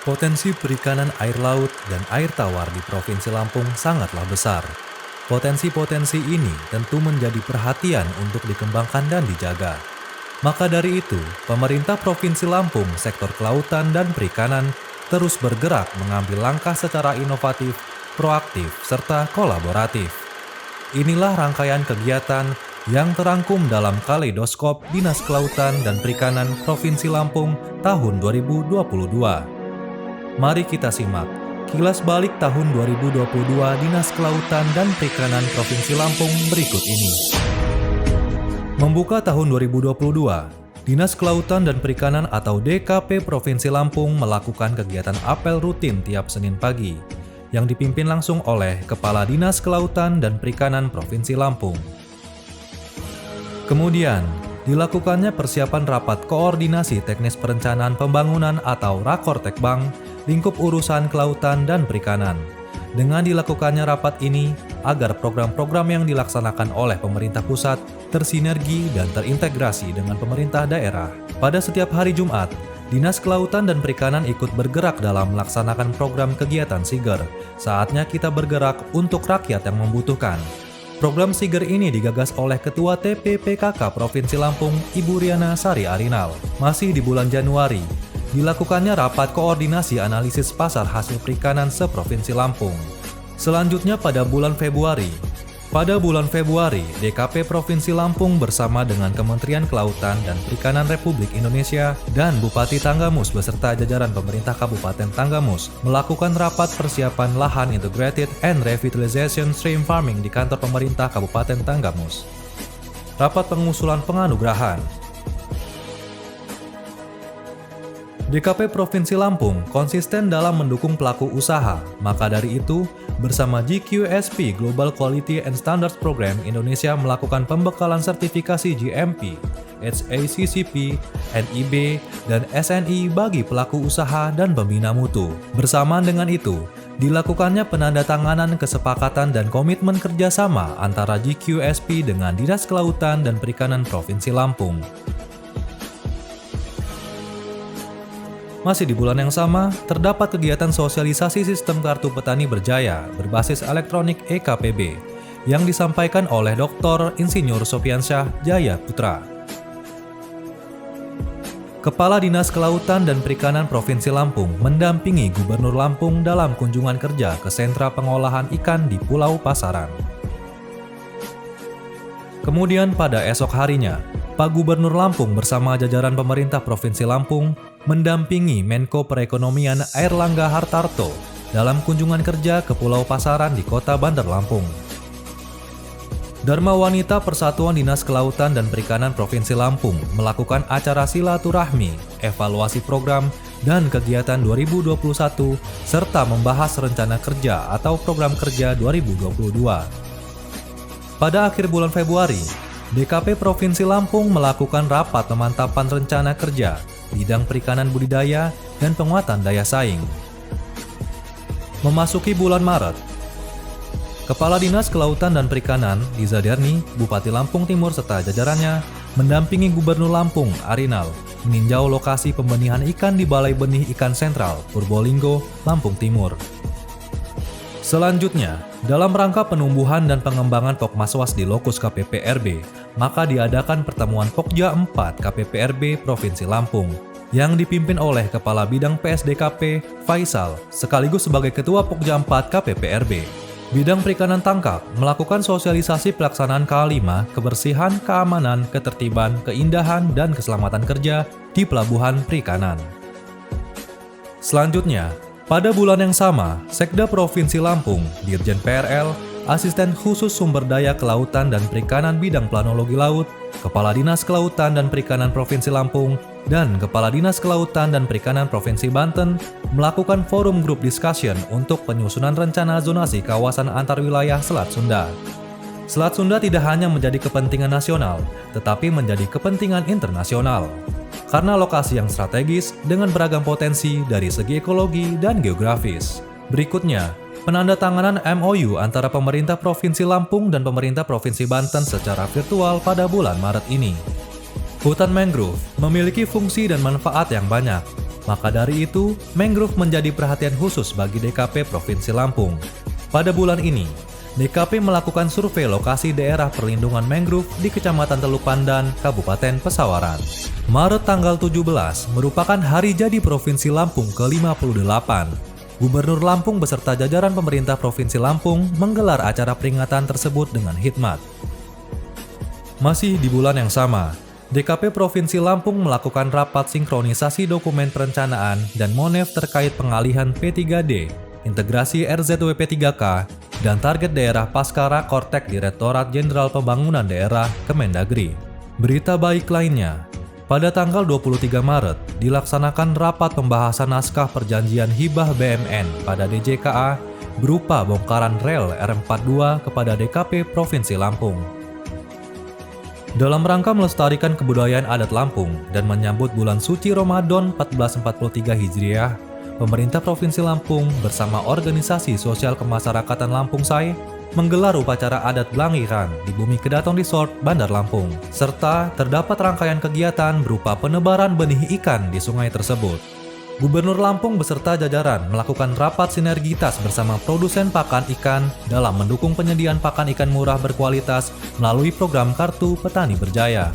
Potensi perikanan air laut dan air tawar di Provinsi Lampung sangatlah besar. Potensi-potensi ini tentu menjadi perhatian untuk dikembangkan dan dijaga. Maka dari itu, pemerintah Provinsi Lampung, sektor kelautan dan perikanan terus bergerak mengambil langkah secara inovatif, proaktif, serta kolaboratif. Inilah rangkaian kegiatan yang terangkum dalam Kaleidoskop Dinas Kelautan dan Perikanan Provinsi Lampung tahun 2022. Mari kita simak kilas balik tahun 2022 Dinas Kelautan dan Perikanan Provinsi Lampung berikut ini. Membuka tahun 2022, Dinas Kelautan dan Perikanan atau DKP Provinsi Lampung melakukan kegiatan apel rutin tiap Senin pagi yang dipimpin langsung oleh Kepala Dinas Kelautan dan Perikanan Provinsi Lampung. Kemudian, dilakukannya persiapan rapat koordinasi teknis perencanaan pembangunan atau Rakortekbang lingkup urusan kelautan dan perikanan. Dengan dilakukannya rapat ini, agar program-program yang dilaksanakan oleh pemerintah pusat tersinergi dan terintegrasi dengan pemerintah daerah. Pada setiap hari Jumat, Dinas Kelautan dan Perikanan ikut bergerak dalam melaksanakan program kegiatan Siger. Saatnya kita bergerak untuk rakyat yang membutuhkan. Program Siger ini digagas oleh Ketua TPPKK Provinsi Lampung, Ibu Riana Sari Arinal. Masih di bulan Januari, dilakukannya rapat koordinasi analisis pasar hasil perikanan se-Provinsi Lampung. Selanjutnya pada bulan Februari. Pada bulan Februari, DKP Provinsi Lampung bersama dengan Kementerian Kelautan dan Perikanan Republik Indonesia dan Bupati Tanggamus beserta jajaran pemerintah Kabupaten Tanggamus melakukan rapat persiapan lahan integrated and revitalization stream farming di kantor pemerintah Kabupaten Tanggamus. Rapat pengusulan penganugerahan. DKP Provinsi Lampung konsisten dalam mendukung pelaku usaha, maka dari itu, bersama GQSP Global Quality and Standards Program Indonesia melakukan pembekalan sertifikasi GMP, HACCP, NIB, dan SNI bagi pelaku usaha dan pembina mutu. Bersamaan dengan itu, dilakukannya penandatanganan kesepakatan dan komitmen kerjasama antara GQSP dengan Dinas Kelautan dan Perikanan Provinsi Lampung. Masih di bulan yang sama, terdapat kegiatan sosialisasi sistem kartu petani berjaya berbasis elektronik EKPB yang disampaikan oleh Dr. Insinyur Sofiansyah Jaya Putra. Kepala Dinas Kelautan dan Perikanan Provinsi Lampung mendampingi Gubernur Lampung dalam kunjungan kerja ke sentra pengolahan ikan di Pulau Pasaran. Kemudian pada esok harinya, Pak Gubernur Lampung bersama jajaran pemerintah Provinsi Lampung mendampingi Menko Perekonomian Airlangga Hartarto dalam kunjungan kerja ke Pulau Pasaran di Kota Bandar Lampung. Dharma Wanita Persatuan Dinas Kelautan dan Perikanan Provinsi Lampung melakukan acara silaturahmi, evaluasi program, dan kegiatan 2021 serta membahas rencana kerja atau program kerja 2022. Pada akhir bulan Februari, DKP Provinsi Lampung melakukan rapat pemantapan rencana kerja bidang perikanan budidaya dan penguatan daya saing. Memasuki bulan Maret, Kepala Dinas Kelautan dan Perikanan Diza Derni, Bupati Lampung Timur serta jajarannya mendampingi Gubernur Lampung Arinal meninjau lokasi pembenihan ikan di Balai Benih Ikan Sentral, Purbolinggo, Lampung Timur. Selanjutnya, dalam rangka penumbuhan dan pengembangan Pokmaswas di lokus KPPRB, maka diadakan pertemuan Pokja 4 KPPRB Provinsi Lampung yang dipimpin oleh Kepala Bidang PSDKP Faisal sekaligus sebagai Ketua Pokja 4 KPPRB. Bidang Perikanan Tangkap melakukan sosialisasi pelaksanaan K5, kebersihan, keamanan, ketertiban, keindahan, dan keselamatan kerja di pelabuhan perikanan. Selanjutnya, pada bulan yang sama, Sekda Provinsi Lampung, Dirjen PRL, Asisten Khusus Sumber Daya Kelautan dan Perikanan Bidang Planologi Laut, Kepala Dinas Kelautan dan Perikanan Provinsi Lampung, dan Kepala Dinas Kelautan dan Perikanan Provinsi Banten melakukan forum group discussion untuk penyusunan rencana zonasi kawasan antar wilayah Selat Sunda. Selat Sunda tidak hanya menjadi kepentingan nasional, tetapi menjadi kepentingan internasional. Karena lokasi yang strategis dengan beragam potensi dari segi ekologi dan geografis. Berikutnya, penandatanganan MOU antara pemerintah Provinsi Lampung dan pemerintah Provinsi Banten secara virtual pada bulan Maret ini. Hutan mangrove memiliki fungsi dan manfaat yang banyak. Maka dari itu, mangrove menjadi perhatian khusus bagi DKP Provinsi Lampung. Pada bulan ini, DKP melakukan survei lokasi daerah perlindungan mangrove di Kecamatan Teluk Pandan, Kabupaten Pesawaran. Maret tanggal 17 merupakan hari jadi Provinsi Lampung ke-58. Gubernur Lampung beserta jajaran pemerintah Provinsi Lampung menggelar acara peringatan tersebut dengan hikmat. Masih di bulan yang sama, DKP Provinsi Lampung melakukan rapat sinkronisasi dokumen perencanaan dan MONEF terkait pengalihan P3D, integrasi RZWP3K, dan target daerah pasca Rakortek Direktorat Jenderal Pembangunan Daerah Kemendagri. Berita baik lainnya, pada tanggal 23 Maret dilaksanakan rapat pembahasan naskah perjanjian hibah BMN pada DJKA berupa bongkaran rel R42 kepada DKP Provinsi Lampung. Dalam rangka melestarikan kebudayaan adat Lampung dan menyambut bulan suci Ramadan 1443 Hijriah, pemerintah Provinsi Lampung bersama organisasi sosial kemasyarakatan Lampung SAI menggelar upacara adat Blangiran di Bumi Kedaton Resort, Bandar Lampung, serta terdapat rangkaian kegiatan berupa penebaran benih ikan di sungai tersebut. Gubernur Lampung beserta jajaran melakukan rapat sinergitas bersama produsen pakan ikan dalam mendukung penyediaan pakan ikan murah berkualitas melalui program Kartu Petani Berjaya.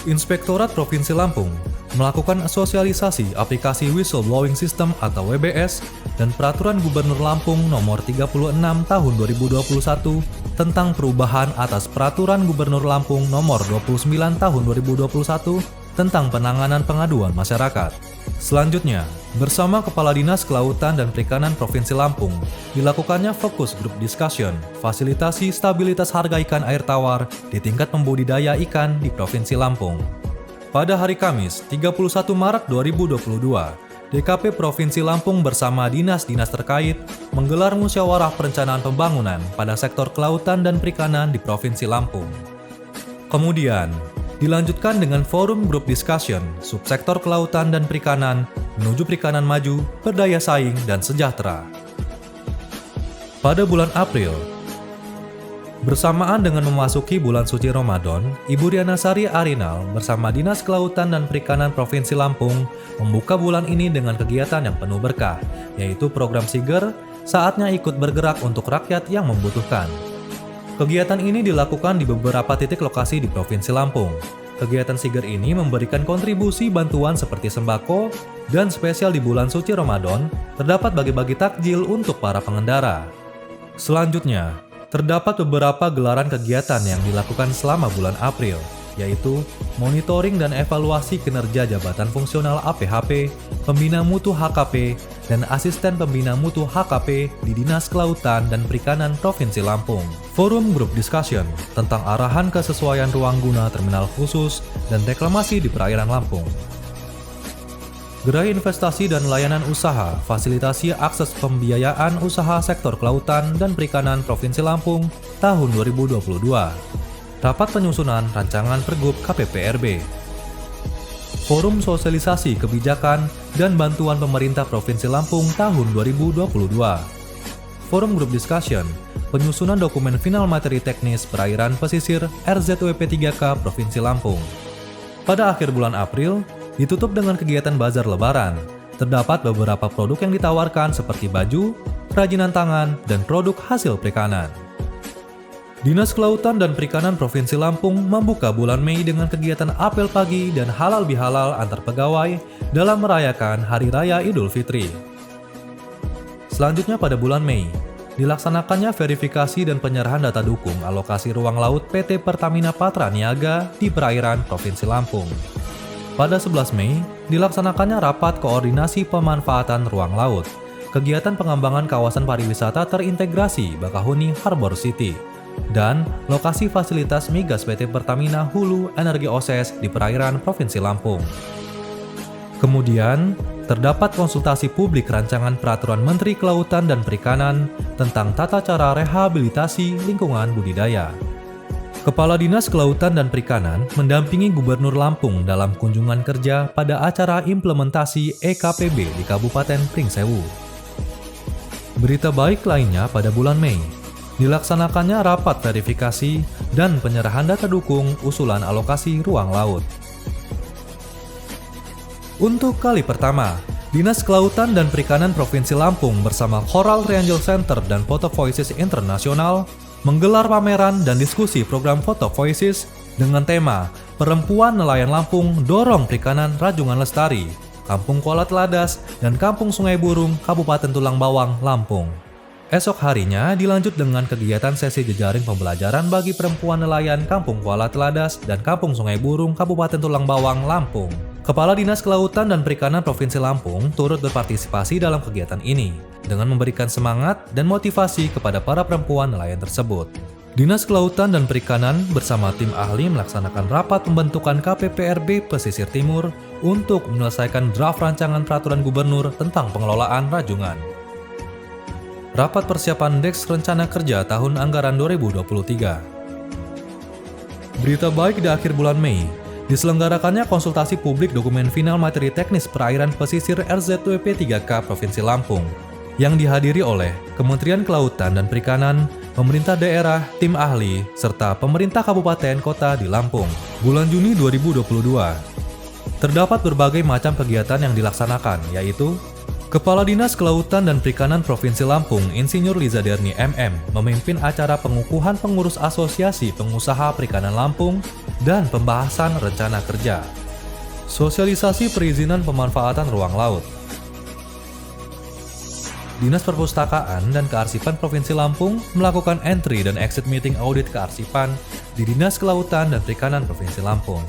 Inspektorat Provinsi Lampung melakukan sosialisasi aplikasi Whistleblowing System atau WBS dan Peraturan Gubernur Lampung Nomor 36 Tahun 2021 tentang perubahan atas Peraturan Gubernur Lampung Nomor 29 Tahun 2021 tentang penanganan pengaduan masyarakat. Selanjutnya, bersama Kepala Dinas Kelautan dan Perikanan Provinsi Lampung, dilakukannya fokus group discussion, fasilitasi stabilitas harga ikan air tawar di tingkat pembudidaya ikan di Provinsi Lampung. Pada hari Kamis, 31 Maret 2022, DKP Provinsi Lampung bersama dinas-dinas terkait menggelar musyawarah perencanaan pembangunan pada sektor kelautan dan perikanan di Provinsi Lampung. Kemudian, dilanjutkan dengan forum group discussion subsektor kelautan dan perikanan menuju perikanan maju, berdaya saing, dan sejahtera. Pada bulan April, bersamaan dengan memasuki bulan suci Ramadan, Ibu Riana Sari Arinal bersama Dinas Kelautan dan Perikanan Provinsi Lampung membuka bulan ini dengan kegiatan yang penuh berkah, yaitu program Siger, saatnya ikut bergerak untuk rakyat yang membutuhkan. Kegiatan ini dilakukan di beberapa titik lokasi di Provinsi Lampung. Kegiatan Siger ini memberikan kontribusi bantuan seperti sembako, dan spesial di bulan suci Ramadan, terdapat bagi-bagi takjil untuk para pengendara. Selanjutnya, terdapat beberapa gelaran kegiatan yang dilakukan selama bulan April, yaitu monitoring dan evaluasi kinerja jabatan fungsional APHP, pembina mutu HKP, dan asisten pembina mutu HKP di Dinas Kelautan dan Perikanan Provinsi Lampung. Forum Group Discussion tentang arahan kesesuaian ruang guna terminal khusus dan reklamasi di perairan Lampung. Gerai investasi dan layanan usaha, fasilitasi akses pembiayaan usaha sektor kelautan dan perikanan Provinsi Lampung tahun 2022. Rapat penyusunan rancangan Pergub KPPRB. Forum sosialisasi kebijakan dan bantuan pemerintah Provinsi Lampung tahun 2022. Forum Group Discussion, penyusunan dokumen final materi teknis perairan pesisir RZWP3K Provinsi Lampung. Pada akhir bulan April, ditutup dengan kegiatan bazar lebaran. Terdapat beberapa produk yang ditawarkan seperti baju, kerajinan tangan, dan produk hasil perikanan. Dinas Kelautan dan Perikanan Provinsi Lampung membuka bulan Mei dengan kegiatan apel pagi dan halal bihalal antar pegawai dalam merayakan Hari Raya Idul Fitri. Selanjutnya pada bulan Mei, dilaksanakannya verifikasi dan penyerahan data dukung alokasi ruang laut PT Pertamina Patra Niaga di perairan Provinsi Lampung. Pada 11 Mei, dilaksanakannya rapat koordinasi pemanfaatan ruang laut, kegiatan pengembangan kawasan pariwisata terintegrasi Bakahuni Harbor City, dan lokasi fasilitas migas PT Pertamina Hulu Energi Oses di perairan Provinsi Lampung. Kemudian, terdapat konsultasi publik rancangan Peraturan Menteri Kelautan dan Perikanan tentang tata cara rehabilitasi lingkungan budidaya. Kepala Dinas Kelautan dan Perikanan mendampingi Gubernur Lampung dalam kunjungan kerja pada acara implementasi EKPB di Kabupaten Pringsewu. Berita baik lainnya pada bulan Mei, dilaksanakannya rapat verifikasi dan penyerahan data dukung usulan alokasi ruang laut. Untuk kali pertama, Dinas Kelautan dan Perikanan Provinsi Lampung bersama Coral Triangle Center dan Photo Voices Internasional menggelar pameran dan diskusi program Photo Voices dengan tema Perempuan Nelayan Lampung Dorong Perikanan Rajungan Lestari, Kampung Kuala Teladas, dan Kampung Sungai Burung, Kabupaten Tulang Bawang, Lampung. Esok harinya dilanjut dengan kegiatan sesi jejaring pembelajaran bagi perempuan nelayan Kampung Kuala Teladas dan Kampung Sungai Burung, Kabupaten Tulang Bawang, Lampung. Kepala Dinas Kelautan dan Perikanan Provinsi Lampung turut berpartisipasi dalam kegiatan ini dengan memberikan semangat dan motivasi kepada para perempuan nelayan tersebut. Dinas Kelautan dan Perikanan bersama tim ahli melaksanakan rapat pembentukan KPPRB Pesisir Timur untuk menyelesaikan draft rancangan peraturan gubernur tentang pengelolaan rajungan. Rapat persiapan Deks Rencana Kerja tahun anggaran 2023. Berita baik di akhir bulan Mei, diselenggarakannya konsultasi publik dokumen final materi teknis perairan pesisir RZWP 3K Provinsi Lampung yang dihadiri oleh Kementerian Kelautan dan Perikanan, pemerintah daerah, tim ahli, serta pemerintah kabupaten kota di Lampung. Bulan Juni 2022. Terdapat berbagai macam kegiatan yang dilaksanakan, yaitu Kepala Dinas Kelautan dan Perikanan Provinsi Lampung, Insinyur Liza Derni MM, memimpin acara pengukuhan pengurus Asosiasi Pengusaha Perikanan Lampung dan pembahasan rencana kerja. Sosialisasi perizinan pemanfaatan ruang laut. Dinas Perpustakaan dan Kearsipan Provinsi Lampung melakukan entry dan exit meeting audit kearsipan di Dinas Kelautan dan Perikanan Provinsi Lampung.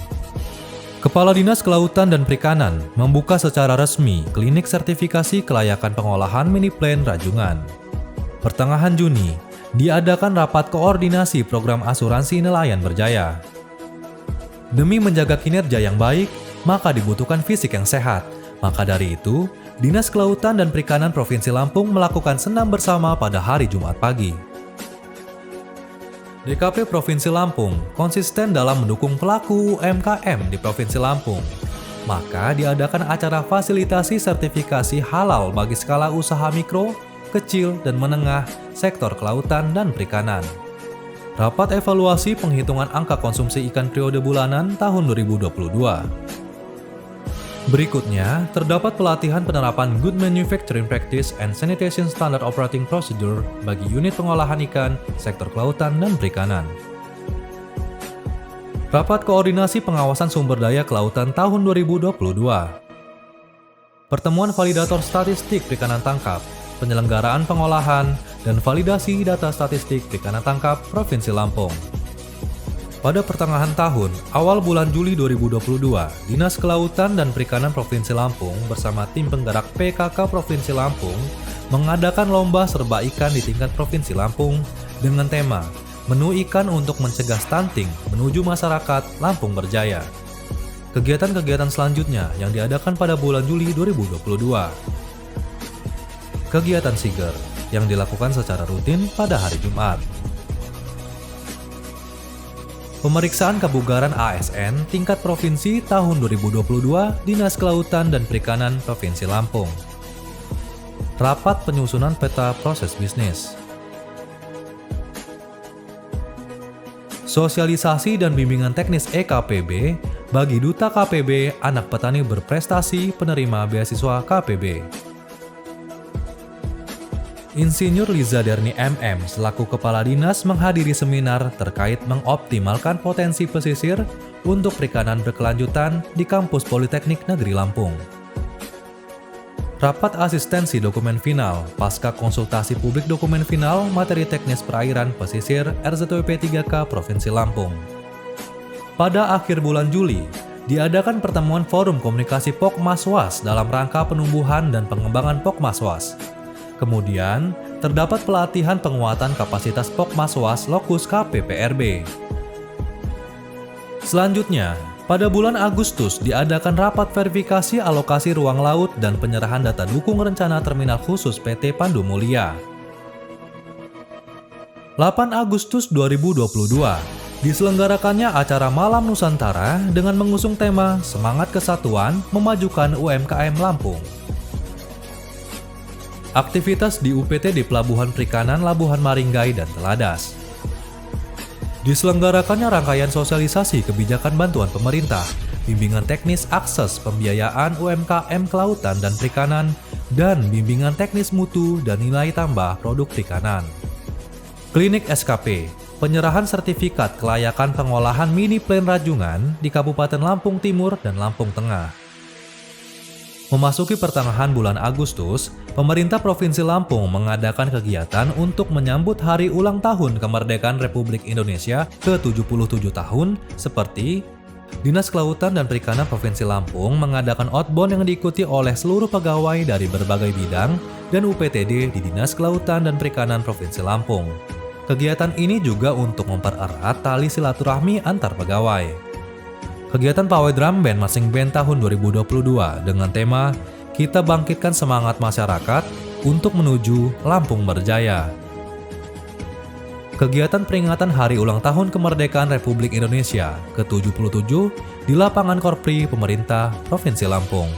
Kepala Dinas Kelautan dan Perikanan membuka secara resmi klinik sertifikasi kelayakan pengolahan mini plan rajungan. Pertengahan Juni, diadakan rapat koordinasi program asuransi nelayan berjaya. Demi menjaga kinerja yang baik, maka dibutuhkan fisik yang sehat. Maka dari itu, Dinas Kelautan dan Perikanan Provinsi Lampung melakukan senam bersama pada hari Jumat pagi. DKP Provinsi Lampung konsisten dalam mendukung pelaku UMKM di Provinsi Lampung. Maka diadakan acara fasilitasi sertifikasi halal bagi skala usaha mikro, kecil, dan menengah sektor kelautan dan perikanan. Rapat evaluasi penghitungan angka konsumsi ikan periode bulanan tahun 2022. Berikutnya, terdapat pelatihan penerapan Good Manufacturing Practice and Sanitation Standard Operating Procedure bagi unit pengolahan ikan, sektor kelautan, dan perikanan. Rapat Koordinasi Pengawasan Sumber Daya Kelautan tahun 2022. Pertemuan validator statistik perikanan tangkap, penyelenggaraan pengolahan, dan validasi data statistik perikanan tangkap Provinsi Lampung. Pada pertengahan tahun, awal bulan Juli 2022, Dinas Kelautan dan Perikanan Provinsi Lampung bersama tim penggerak PKK Provinsi Lampung mengadakan lomba serba ikan di tingkat Provinsi Lampung dengan tema Menu Ikan untuk Mencegah Stunting Menuju Masyarakat Lampung Berjaya. Kegiatan-kegiatan selanjutnya yang diadakan pada bulan Juli 2022. Kegiatan Siger yang dilakukan secara rutin pada hari Jumat. Pemeriksaan kebugaran ASN tingkat provinsi tahun 2022 Dinas Kelautan dan Perikanan Provinsi Lampung. Rapat penyusunan peta proses bisnis. Sosialisasi dan bimbingan teknis EKPB bagi Duta KPB Anak Petani Berprestasi penerima beasiswa KPB. Insinyur Liza Derni MM selaku Kepala Dinas menghadiri seminar terkait mengoptimalkan potensi pesisir untuk perikanan berkelanjutan di Kampus Politeknik Negeri Lampung. Rapat asistensi dokumen final pasca konsultasi publik dokumen final materi teknis perairan pesisir RZWP 3K Provinsi Lampung. Pada akhir bulan Juli, diadakan pertemuan forum komunikasi Pokmaswas dalam rangka penumbuhan dan pengembangan Pokmaswas. Kemudian, terdapat pelatihan penguatan kapasitas Pokmaswas Lokus KPPRB. Selanjutnya, pada bulan Agustus diadakan rapat verifikasi alokasi ruang laut dan penyerahan data dukung rencana terminal khusus PT Pandu Mulia. 8 Agustus 2022, diselenggarakannya acara Malam Nusantara dengan mengusung tema Semangat Kesatuan Memajukan UMKM Lampung. Aktivitas di UPT di Pelabuhan Perikanan Labuhan Maringgai dan Teladas. Diselenggarakannya rangkaian sosialisasi kebijakan bantuan pemerintah bimbingan teknis akses pembiayaan UMKM kelautan dan perikanan, dan bimbingan teknis mutu dan nilai tambah produk perikanan. Klinik SKP, penyerahan sertifikat kelayakan pengolahan mini plan rajungan di Kabupaten Lampung Timur dan Lampung Tengah. Memasuki pertengahan bulan Agustus, pemerintah Provinsi Lampung mengadakan kegiatan untuk menyambut hari ulang tahun kemerdekaan Republik Indonesia ke-77 tahun seperti Dinas Kelautan dan Perikanan Provinsi Lampung mengadakan outbound yang diikuti oleh seluruh pegawai dari berbagai bidang dan UPTD di Dinas Kelautan dan Perikanan Provinsi Lampung. Kegiatan ini juga untuk mempererat tali silaturahmi antar pegawai. Kegiatan pawai drum band Marching Band tahun 2022 dengan tema Kita Bangkitkan Semangat Masyarakat untuk menuju Lampung Berjaya. Kegiatan peringatan Hari Ulang Tahun Kemerdekaan Republik Indonesia ke-77 di lapangan Korpri Pemerintah Provinsi Lampung.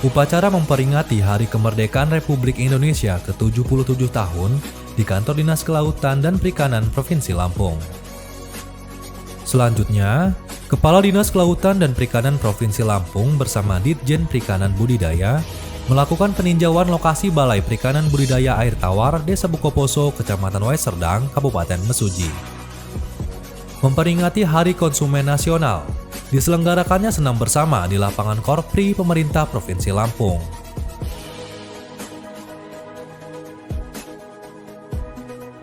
Upacara memperingati Hari Kemerdekaan Republik Indonesia ke-77 tahun di Kantor Dinas Kelautan dan Perikanan Provinsi Lampung. Selanjutnya, Kepala Dinas Kelautan dan Perikanan Provinsi Lampung bersama Ditjen Perikanan Budidaya melakukan peninjauan lokasi Balai Perikanan Budidaya Air Tawar Desa Bukoposo, Kecamatan Waiserdang, Kabupaten Mesuji. Memperingati Hari Konsumen Nasional, diselenggarakannya senam bersama di lapangan Korpri Pemerintah Provinsi Lampung.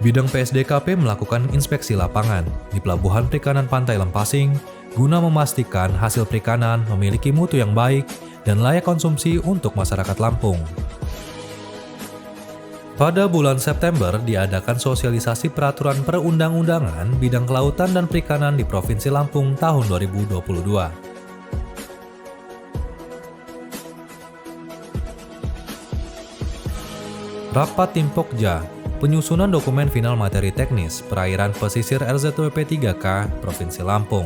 Bidang PSDKP melakukan inspeksi lapangan di Pelabuhan Perikanan Pantai Lempasing guna memastikan hasil perikanan memiliki mutu yang baik dan layak konsumsi untuk masyarakat Lampung. Pada bulan September diadakan sosialisasi peraturan perundang-undangan bidang kelautan dan perikanan di Provinsi Lampung tahun 2022. Rapat Tim Pokja, penyusunan dokumen final materi teknis perairan pesisir RZWP 3K Provinsi Lampung.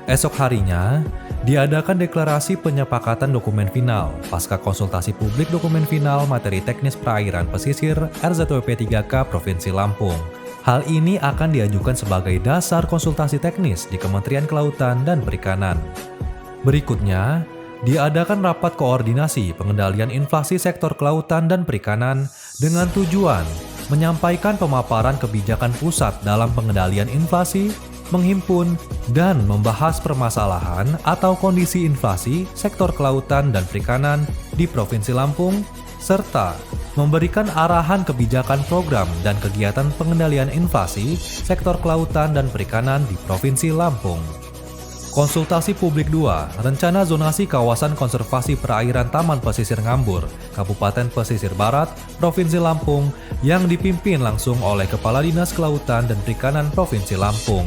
Esok harinya, diadakan deklarasi penyepakatan dokumen final pasca konsultasi publik dokumen final materi teknis perairan pesisir RZWP 3K Provinsi Lampung. Hal ini akan diajukan sebagai dasar konsultasi teknis di Kementerian Kelautan dan Perikanan. Berikutnya, diadakan rapat koordinasi pengendalian inflasi sektor kelautan dan perikanan dengan tujuan menyampaikan pemaparan kebijakan pusat dalam pengendalian inflasi, menghimpun, dan membahas permasalahan atau kondisi inflasi sektor kelautan dan perikanan di Provinsi Lampung, serta memberikan arahan kebijakan program dan kegiatan pengendalian inflasi sektor kelautan dan perikanan di Provinsi Lampung. Konsultasi Publik 2, Rencana Zonasi Kawasan Konservasi Perairan Taman Pesisir Ngambur, Kabupaten Pesisir Barat, Provinsi Lampung, yang dipimpin langsung oleh Kepala Dinas Kelautan dan Perikanan Provinsi Lampung.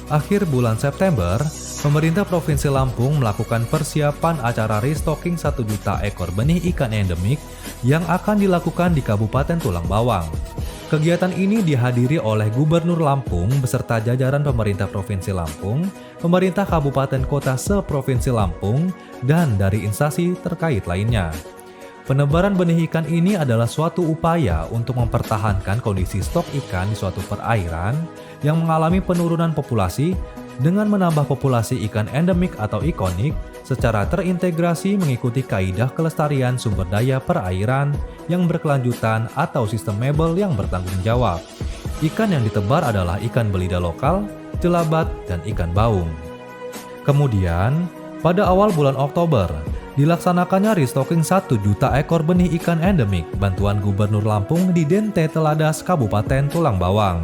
Akhir bulan September, pemerintah Provinsi Lampung melakukan persiapan acara restocking 1 juta ekor benih ikan endemik yang akan dilakukan di Kabupaten Tulang Bawang. Kegiatan ini dihadiri oleh Gubernur Lampung beserta jajaran pemerintah Provinsi Lampung, pemerintah kabupaten kota se-Provinsi Lampung, dan dari instansi terkait lainnya. Penebaran benih ikan ini adalah suatu upaya untuk mempertahankan kondisi stok ikan di suatu perairan yang mengalami penurunan populasi dengan menambah populasi ikan endemik atau ikonik secara terintegrasi mengikuti kaidah kelestarian sumber daya perairan yang berkelanjutan atau sustainable yang bertanggung jawab. Ikan yang ditebar adalah ikan belida lokal, jelabat, dan ikan baung. Kemudian, pada awal bulan Oktober, dilaksanakannya restocking 1 juta ekor benih ikan endemik bantuan Gubernur Lampung di Dente Teladas, Kabupaten Tulang Bawang.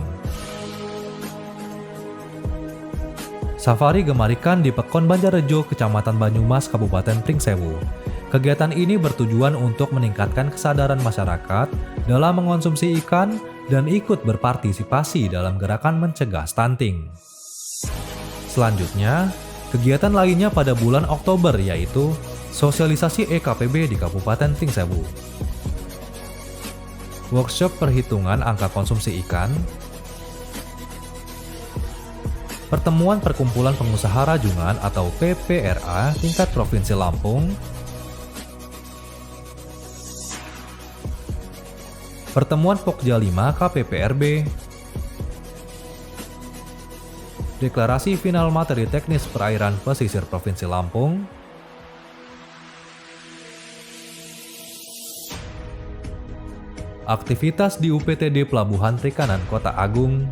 Safari Gemarikan di Pekon Banjarrejo, Kecamatan Banyumas, Kabupaten Pringsewu. Kegiatan ini bertujuan untuk meningkatkan kesadaran masyarakat dalam mengonsumsi ikan dan ikut berpartisipasi dalam gerakan mencegah stunting. Selanjutnya, kegiatan lainnya pada bulan Oktober yaitu sosialisasi EKPB di Kabupaten Pringsewu. Workshop perhitungan angka konsumsi ikan, pertemuan Perkumpulan Pengusaha Rajungan atau PPRA tingkat Provinsi Lampung, Pertemuan Pokja 5 KPPRB, Deklarasi Final Materi Teknis Perairan Pesisir Provinsi Lampung, aktivitas di UPTD Pelabuhan Perikanan Kota Agung,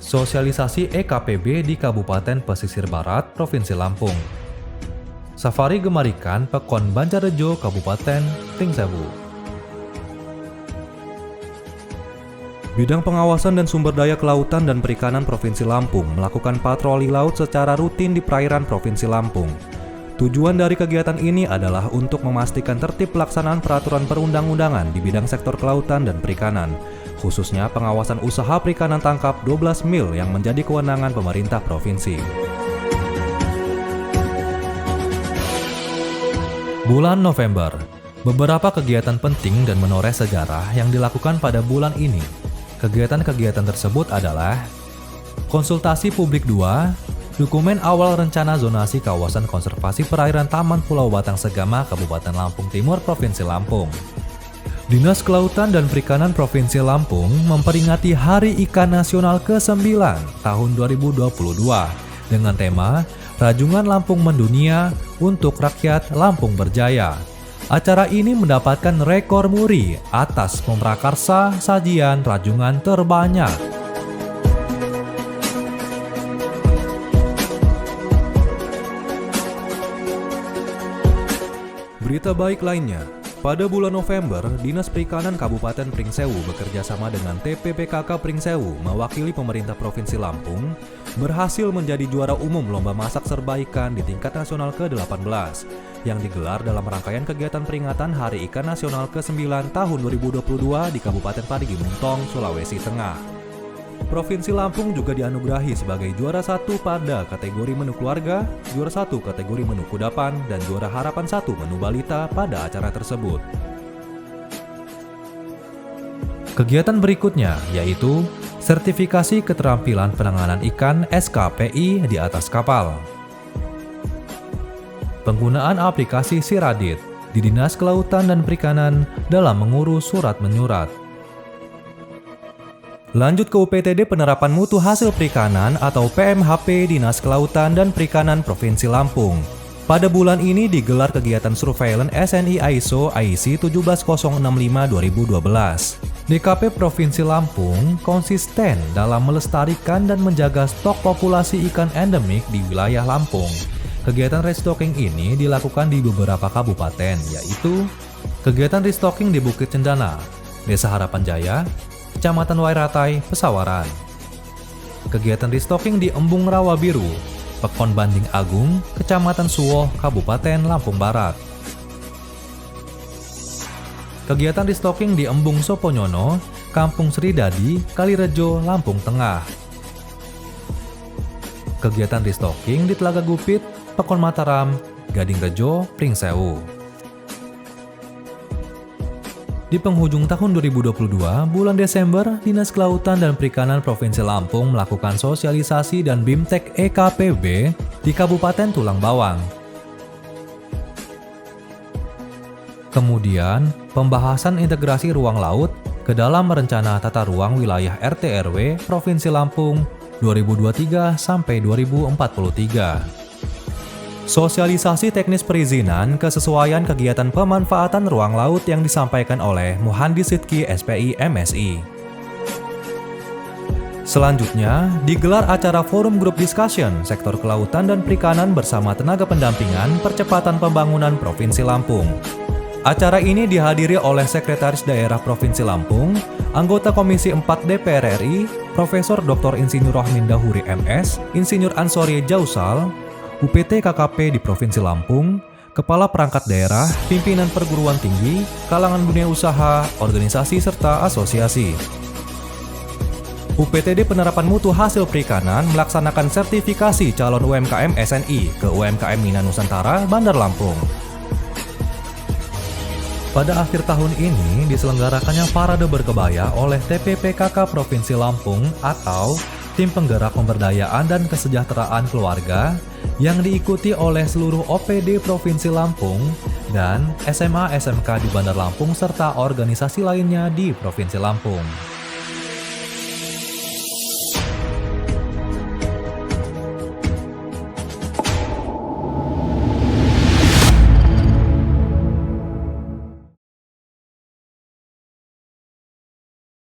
sosialisasi EKPB di Kabupaten Pesisir Barat Provinsi Lampung, safari gemar ikan Pekon Banjarrejo Kabupaten Pringsewu. Bidang Pengawasan dan Sumber Daya Kelautan dan Perikanan Provinsi Lampung melakukan patroli laut secara rutin di perairan Provinsi Lampung. Tujuan dari kegiatan ini adalah untuk memastikan tertib pelaksanaan peraturan perundang-undangan di bidang sektor kelautan dan perikanan, khususnya pengawasan usaha perikanan tangkap 12 mil yang menjadi kewenangan pemerintah provinsi. Bulan November, beberapa kegiatan penting dan menoreh sejarah yang dilakukan pada bulan ini. Kegiatan-kegiatan tersebut adalah konsultasi publik 2, dokumen awal rencana zonasi kawasan konservasi perairan Taman Pulau Batang Segama Kabupaten Lampung Timur Provinsi Lampung. Dinas Kelautan dan Perikanan Provinsi Lampung memperingati Hari Ikan Nasional ke-9 tahun 2022 dengan tema Rajungan Lampung Mendunia untuk Rakyat Lampung Berjaya. Acara ini mendapatkan rekor muri atas memprakarsa sajian rajungan terbanyak. Berita baik lainnya, pada bulan November, Dinas Perikanan Kabupaten Pringsewu bekerjasama dengan TPPKK Pringsewu mewakili pemerintah Provinsi Lampung berhasil menjadi juara umum Lomba Masak Serba Ikan di tingkat nasional ke-18 yang digelar dalam rangkaian kegiatan peringatan Hari Ikan Nasional ke-9 tahun 2022 di Kabupaten Parigi Mutong, Sulawesi Tengah. Provinsi Lampung juga dianugerahi sebagai juara 1 pada kategori menu keluarga, juara 1 kategori menu kudapan, dan juara harapan 1 menu balita pada acara tersebut. Kegiatan berikutnya yaitu sertifikasi keterampilan penanganan ikan SKPI di atas kapal. Penggunaan aplikasi Siradit di Dinas Kelautan dan Perikanan dalam mengurus surat menyurat. Lanjut ke UPTD Penerapan Mutu Hasil Perikanan atau PMHP Dinas Kelautan dan Perikanan Provinsi Lampung. Pada bulan ini digelar kegiatan surveillance SNI ISO IC 17065-2012. DKP Provinsi Lampung konsisten dalam melestarikan dan menjaga stok populasi ikan endemik di wilayah Lampung. Kegiatan restocking ini dilakukan di beberapa kabupaten, yaitu kegiatan restocking di Bukit Cendana, Desa Harapan Jaya, Kecamatan Wairatai, Pesawaran. Kegiatan restocking di Embung Rawa Biru, Pekon Banding Agung, Kecamatan Suwoh, Kabupaten Lampung Barat. Kegiatan restocking di Embung Soponyono, Kampung Sridadi, Kalirejo, Lampung Tengah. Kegiatan restocking di Telaga Gupit, Pekon Mataram, Gading Rejo, Pringsewu. Di penghujung tahun 2022, bulan Desember, Dinas Kelautan dan Perikanan Provinsi Lampung melakukan sosialisasi dan BIMTEK EKPB di Kabupaten Tulang Bawang. Kemudian, pembahasan integrasi ruang laut ke dalam rencana tata ruang wilayah RT/RW Provinsi Lampung 2023 sampai 2043. Sosialisasi teknis perizinan kesesuaian kegiatan pemanfaatan ruang laut yang disampaikan oleh Muhandis Sidki SPI MSI. Selanjutnya, digelar acara Forum Group Discussion Sektor Kelautan dan Perikanan bersama tenaga pendampingan percepatan pembangunan Provinsi Lampung. Acara ini dihadiri oleh Sekretaris Daerah Provinsi Lampung, anggota Komisi 4 DPR RI, Profesor Dr. Insinyur Rohmin Dahuri MS, Insinyur Ansori Jausal, UPT KKP di Provinsi Lampung, Kepala Perangkat Daerah, Pimpinan Perguruan Tinggi, kalangan dunia usaha, organisasi, serta asosiasi. UPTD Penerapan Mutu Hasil Perikanan melaksanakan sertifikasi calon UMKM SNI ke UMKM Mina Nusantara, Bandar Lampung. Pada akhir tahun ini diselenggarakannya Parade Berkebaya oleh TPPKK Provinsi Lampung atau Tim Penggerak Pemberdayaan dan Kesejahteraan Keluarga yang diikuti oleh seluruh OPD Provinsi Lampung dan SMA-SMK di Bandar Lampung serta organisasi lainnya di Provinsi Lampung.